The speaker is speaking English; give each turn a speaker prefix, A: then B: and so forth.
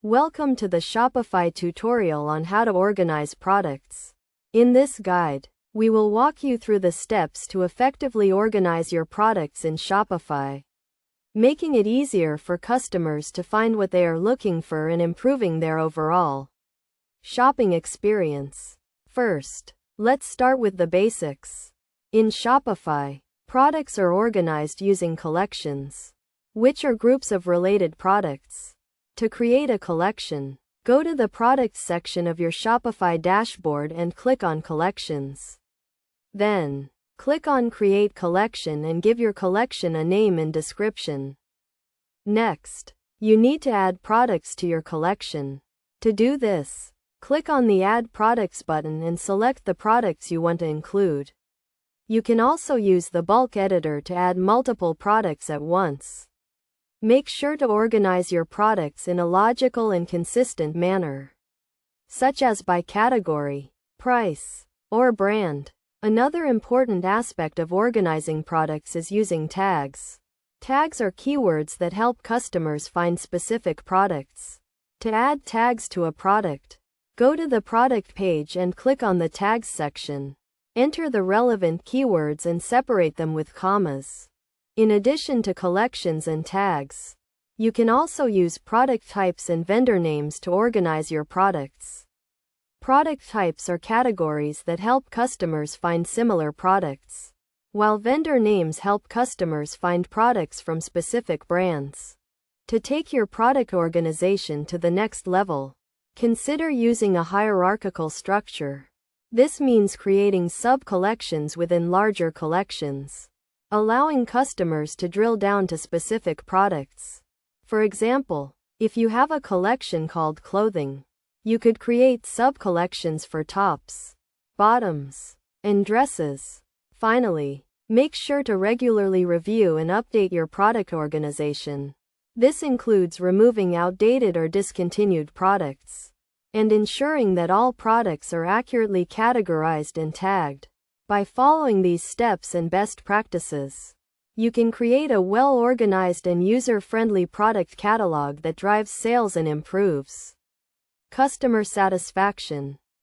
A: Welcome to the Shopify tutorial on how to organize products. In this guide, we will walk you through the steps to effectively organize your products in Shopify, making it easier for customers to find what they are looking for and improving their overall shopping experience. First, let's start with the basics. In Shopify, products are organized using collections, which are groups of related products. To create a collection, go to the Products section of your Shopify dashboard and click on Collections. Then, click on Create Collection and give your collection a name and description. Next, you need to add products to your collection. To do this, click on the Add Products button and select the products you want to include. You can also use the bulk editor to add multiple products at once. Make sure to organize your products in a logical and consistent manner, such as by category, price, or brand. Another important aspect of organizing products is using tags. Tags are keywords that help customers find specific products. To add tags to a product, go to the product page and click on the Tags section. Enter the relevant keywords and separate them with commas. In addition to collections and tags, you can also use product types and vendor names to organize your products. Product types are categories that help customers find similar products, while vendor names help customers find products from specific brands. To take your product organization to the next level, consider using a hierarchical structure. This means creating sub-collections within larger collections, allowing customers to drill down to specific products. For example, if you have a collection called clothing, you could create sub-collections for tops, bottoms, and dresses. Finally, make sure to regularly review and update your product organization. This includes removing outdated or discontinued products, and ensuring that all products are accurately categorized and tagged. By following these steps and best practices, you can create a well-organized and user-friendly product catalog that drives sales and improves customer satisfaction.